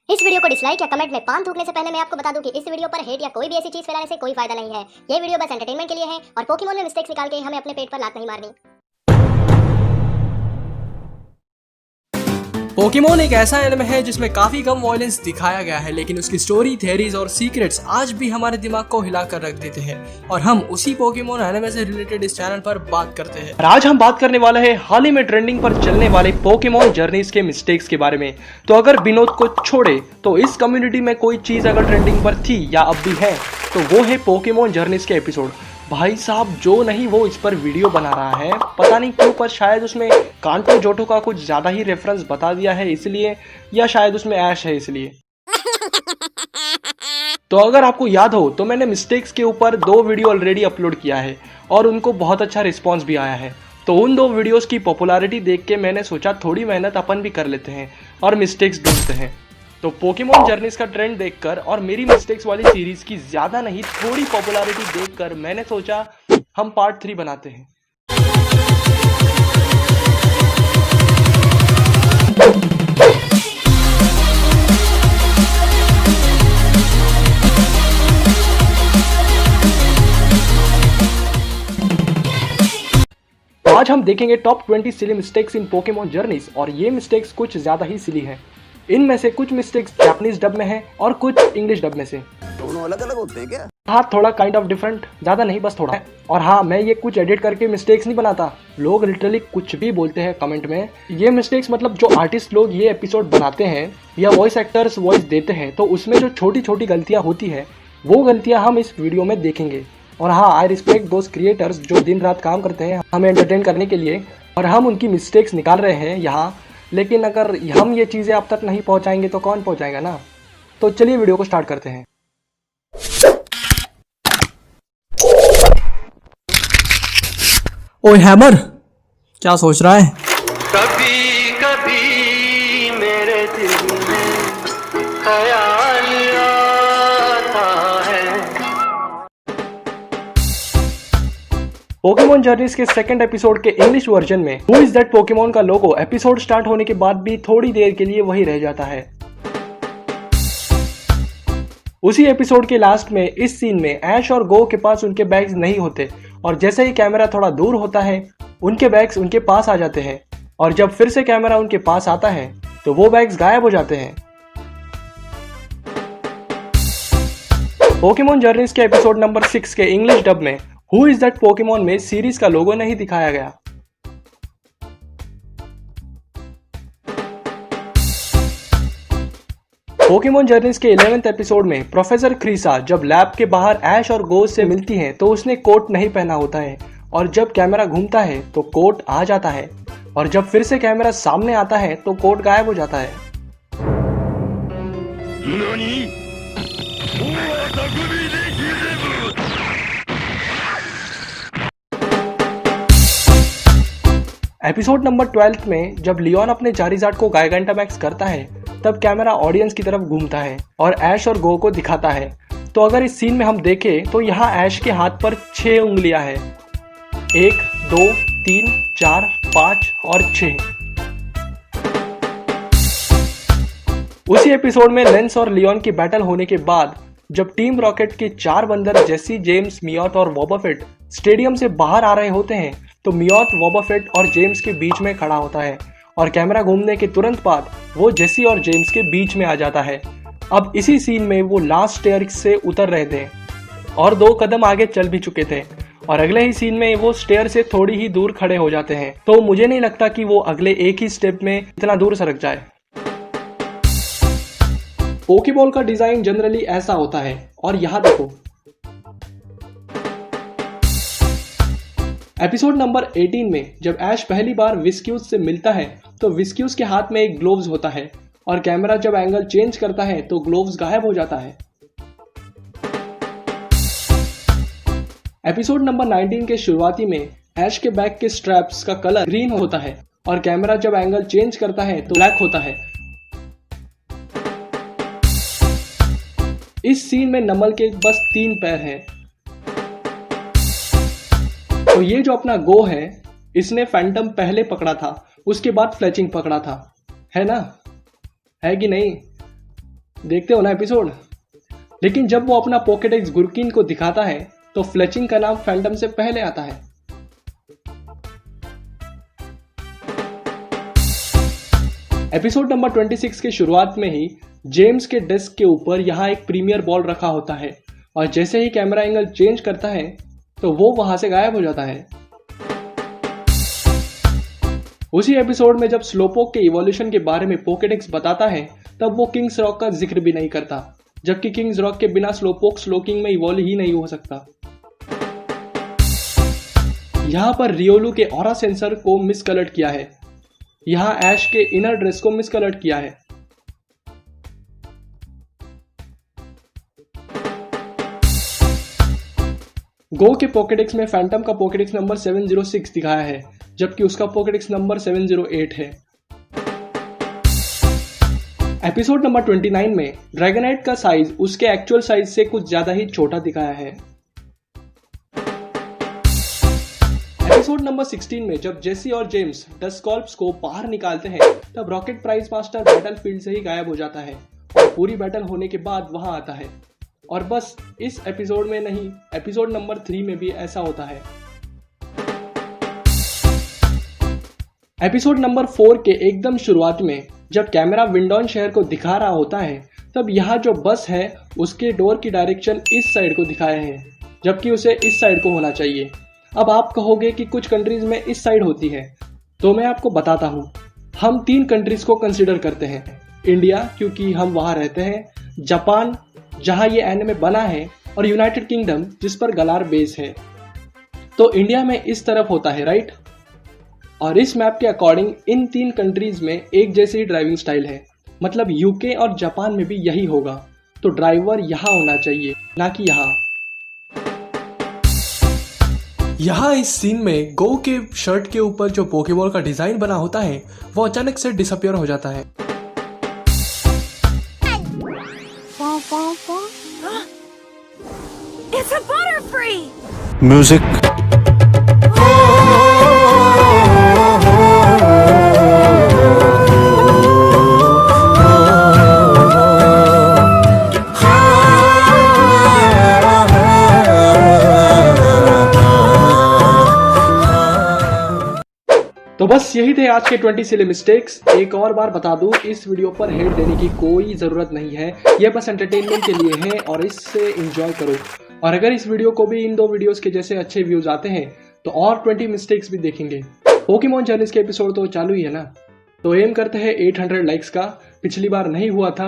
इस वीडियो को डिसलाइक या कमेंट में पान थूकने से पहले मैं आपको बता दूं कि इस वीडियो पर हेट या कोई भी ऐसी चीज फैलाने से कोई फायदा नहीं है। ये वीडियो बस एंटरटेनमेंट के लिए है और पोकेमोन में मिस्टेक्स निकाल के हमें अपने पेट पर लात नहीं मारनी। पोकेमोन एक ऐसा एनिमे है जिसमें काफी कम वॉयलेंस दिखाया गया है, लेकिन उसकी स्टोरी, थियरीज और सीक्रेट्स आज भी हमारे दिमाग को हिला कर रख देते हैं। और हम उसी पोकेमोन एनिमे से रिलेटेड इस चैनल पर बात करते हैं। आज हम बात करने वाले हैं हाल ही में ट्रेंडिंग पर चलने वाले पोकेमोन जर्नीज के मिस्टेक्स के बारे में। तो अगर विनोद को छोड़े तो इस कम्युनिटी में कोई चीज अगर ट्रेंडिंग पर थी या अब भी है तो वो है पोकेमोन जर्नीज के एपिसोड। भाई साहब जो नहीं वो इस पर वीडियो बना रहा है, पता नहीं क्यों, पर शायद उसमें कांटो जोटो का कुछ ज्यादा ही रेफरेंस बता दिया है इसलिए, या शायद उसमें ऐश है इसलिए। तो अगर आपको याद हो तो मैंने मिस्टेक्स के ऊपर 2 वीडियो ऑलरेडी अपलोड किया है और उनको बहुत अच्छा रिस्पॉन्स भी आया है। तो उन 2 वीडियोस की पॉपुलैरिटी देख के मैंने सोचा थोड़ी मेहनत अपन भी कर लेते हैं और मिस्टेक्स ढूंढते हैं। तो पोकेमोन जर्नीज का ट्रेंड देखकर और मेरी मिस्टेक्स वाली सीरीज की ज्यादा नहीं थोड़ी पॉपुलैरिटी देखकर मैंने सोचा हम पार्ट 3 बनाते हैं। तो आज हम देखेंगे top 20 silly mistakes in Pokemon journeys, और ये मिस्टेक्स कुछ ज्यादा ही सिली हैं। इनमें से कुछ मिस्टेक्स जापानीज डब में है और कुछ इंग्लिश डब में से। दोनों अलग अलग होते हैं क्या? हाँ, थोड़ा काइंड ऑफ डिफरेंट, ज्यादा नहीं बस थोड़ा। और हाँ, मैं ये कुछ एडिट करके मिस्टेक्स नहीं बनाता, लोग लिटरली कुछ भी बोलते हैं कमेंट में। ये मिस्टेक्स मतलब जो आर्टिस्ट लोग ये एपिसोड बनाते हैं या वॉइस एक्टर्स वॉइस देते हैं तो उसमें जो छोटी छोटी गलतियां होती है वो गलतियां हम इस वीडियो में देखेंगे। और हाँ, आई रिस्पेक्ट दोज क्रिएटर्स जो दिन रात काम करते हैं हमें एंटरटेन करने के लिए, और हम उनकी मिस्टेक्स निकाल रहे हैं यहाँ। लेकिन अगर हम ये चीज़ें आप तक नहीं पहुँचाएंगे तो कौन पहुँचाएगा ना। तो चलिए वीडियो को स्टार्ट करते हैं। ओए हैमर, क्या सोच रहा है? कभी कभी मेरे दिल में ख्याल आता है। पोकेमोन जर्नीज के सेकंड एपिसोड के इंग्लिश वर्जन में हु इज दैट पोकेमोन का लोगो एपिसोड स्टार्ट होने के बाद भी थोड़ी देर के लिए वही रह जाता है। उसी एपिसोड के लास्ट में इस सीन में ऐश और गो के पास उनके बैग्स नहीं होते, और जैसे ही कैमरा थोड़ा दूर होता है उनके बैग्स उनके पास आ जाते हैं, और जब फिर से कैमरा उनके पास आता है तो वो बैग्स गायब हो जाते हैं। पोकेमोन जर्नीज के एपिसोड नंबर 6 के इंग्लिश डब में हु इज दैट पोकेमोन में सीरीज का लोगो नहीं दिखाया गया। पोकेमोन जर्नीज के 11th एपिसोड में प्रोफेसर क्रीसा जब लैब के बाहर ऐश और गोज से मिलती हैं तो उसने कोट नहीं पहना होता है, और जब कैमरा घूमता है तो कोट आ जाता है, और जब फिर से कैमरा सामने आता है तो कोट गायब हो जाता है। एपिसोड नंबर 12 में जब लियोन अपने चारिज़ार्ड को गाइगेंटामैक्स करता है तब कैमरा ऑडियंस की तरफ घूमता है और ऐश और गो को दिखाता है। तो अगर इस सीन में हम देखें तो यहाँ ऐश के हाथ पर 6 उंगलियां हैं, 1 2 3 4 5 और 6। उसी एपिसोड में लेंस और लियोन की बैटल होने के बाद जब टीम रॉकेट के 4 बंदर जेसी, जेम्स, मियोट और वोबाफेट स्टेडियम से बाहर आ रहे होते हैं तो मियोट, वोबाफेट और जेम्स के बीच में खड़ा होता है, और कैमरा घूमने के तुरंत बाद वो जेसी और जेम्स के बीच में आ जाता है। अब इसी सीन में वो लास्ट स्टेयर से उतर रहे थे और 2 कदम आगे चल भी चुके थे, और अगले ही सीन में वो स्टेयर से थोड़ी ही दूर खड़े हो जाते हैं। तो मुझे नहीं लगता कि वो अगले एक ही स्टेप में इतना दूर सरक जाए। पोकेबॉल का डिजाइन जनरली ऐसा होता है, और यहाँ देखो। एपिसोड नंबर 18 में जब ऐश पहली बार विस्क्यूज से मिलता है तो विस्क्यूज के हाथ में एक ग्लोव्स होता है, और कैमरा जब एंगल चेंज करता है तो ग्लोव्स गायब हो जाता है। एपिसोड नंबर 19 के शुरुआती में ऐश के बैग के स्ट्रैप्स का कलर ग्रीन होता है, और कैमरा जब एंगल चेंज करता है तो ब्लैक होता है। इस सीन में नमल के बस 3 पैर हैं। तो ये जो अपना गो है इसने फैंटम पहले पकड़ा था, उसके बाद फ्लेचिंग पकड़ा था, है ना? है कि नहीं? देखते हो ना एपिसोड। लेकिन जब वो अपना पोकेडेक्स गुरकीन को दिखाता है तो फ्लेचिंग का नाम फैंटम से पहले आता है। एपिसोड नंबर 26 के शुरुआत में ही जेम्स के डेस्क के ऊपर यहाँ एक प्रीमियर बॉल रखा होता है और जैसे ही कैमरा एंगल चेंज करता है तो वो वहां से गायब हो जाता है। उसी एपिसोड में जब स्लोपोक के इवोल्यूशन के बारे में पोकेडेक्स बताता है तब वो किंग्स रॉक का जिक्र भी नहीं करता, जबकि किंग्स रॉक के बिना स्लोपोक स्लोकिंग में इवॉल्व ही नहीं हो सकता। यहाँ पर रियोलू के ऑरा सेंसर को मिसकलर्ड किया है, यहाँ ऐश के इनर ड्रेस को मिसकलर्ड किया है। गो के पोकेडेक्स में फैंटम का पोकेडेक्स नंबर 706 दिखाया है, जबकि उसका पोकेडेक्स नंबर 708 है। एपिसोड नंबर 29 में ड्रैगनाइट का साइज उसके एक्चुअल साइज से कुछ ज्यादा ही छोटा दिखाया है। एपिसोड नंबर 16 में जब जेसी और जेम्स डस्कॉल्प्स को बाहर निकालते हैं तब रॉकेट प्राइज मास्टर बैटलफील्ड से ही गायब हो जाता है और पूरी बैटल होने के बाद वहां आता है। और बस इस एपिसोड में नहीं, एपिसोड नंबर 3 में भी ऐसा होता है। एपिसोड नंबर 4 के एकदम शुरुआत में जब कैमरा विंडॉन शहर को दिखा रहा होता है तब यहाँ जो बस है उसके डोर की डायरेक्शन इस साइड को दिखाया है, जबकि उसे इस साइड को होना चाहिए। अब आप कहोगे कि कुछ कंट्रीज में इस साइड होती है, तो मैं आपको बताता हूँ। हम 3 कंट्रीज को कंसिडर करते हैं। इंडिया, क्योंकि हम वहाँ रहते हैं, जापान जहाँ ये एनिमे बना है, और यूनाइटेड किंगडम जिस पर गलार बेस है। तो इंडिया में इस तरफ होता है, राइट। और इस मैप के अकॉर्डिंग इन 3 कंट्रीज में एक जैसी ड्राइविंग स्टाइल है, मतलब यूके और जापान में भी यही होगा। तो ड्राइवर यहाँ होना चाहिए, ना कि यहाँ। यहाँ इस सीन में गो के शर्ट के ऊपर जो पोकेबॉल का डिजाइन बना होता है वो अचानक से डिसअपियर हो जाता है। It's a Butterfree! Music. तो बस यही थे आज के 20 सिली मिस्टेक्स। एक और बार बता दूं, इस वीडियो पर हेट देने की कोई ज़रूरत नहीं है, यह बस एंटरटेनमेंट के लिए है और इससे एंजॉय करो। और अगर इस वीडियो को भी इन 2 वीडियोस के जैसे अच्छे व्यूज आते हैं तो और 20 मिस्टेक्स भी देखेंगे। पोकेमॉन चैलेंज के एपिसोड तो चालू ही है ना, तो एम करते हैं 800 लाइक्स का। पिछली बार नहीं हुआ था,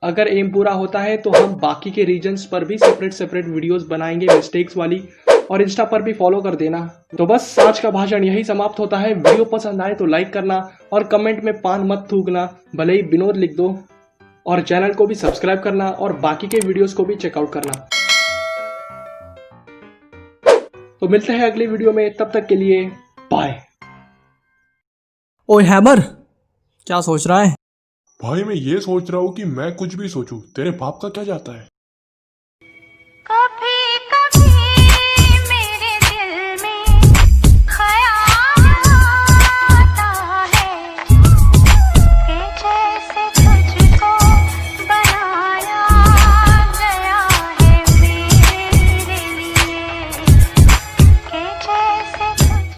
अगर एम पूरा होता है तो हम बाकी के रीजन्स पर भी सेपरेट वीडियोस बनाएंगे मिस्टेक्स वाली, और इंस्टा पर भी फॉलो कर देना। तो बस आज का भाषण यही समाप्त होता है। वीडियो पसंद आए तो लाइक करना और कमेंट में पान मत थूकना, भले ही विनोद लिख दो, और चैनल को भी सब्सक्राइब करना और बाकी के वीडियोस को भी चेकआउट करना। तो मिलते हैं अगली वीडियो में, तब तक के लिए बाय। ओए हैमर, क्या सोच रहा है? भाई मैं ये सोच रहा हूँ कि मैं कुछ भी सोचूं, तेरे बाप का क्या जाता है।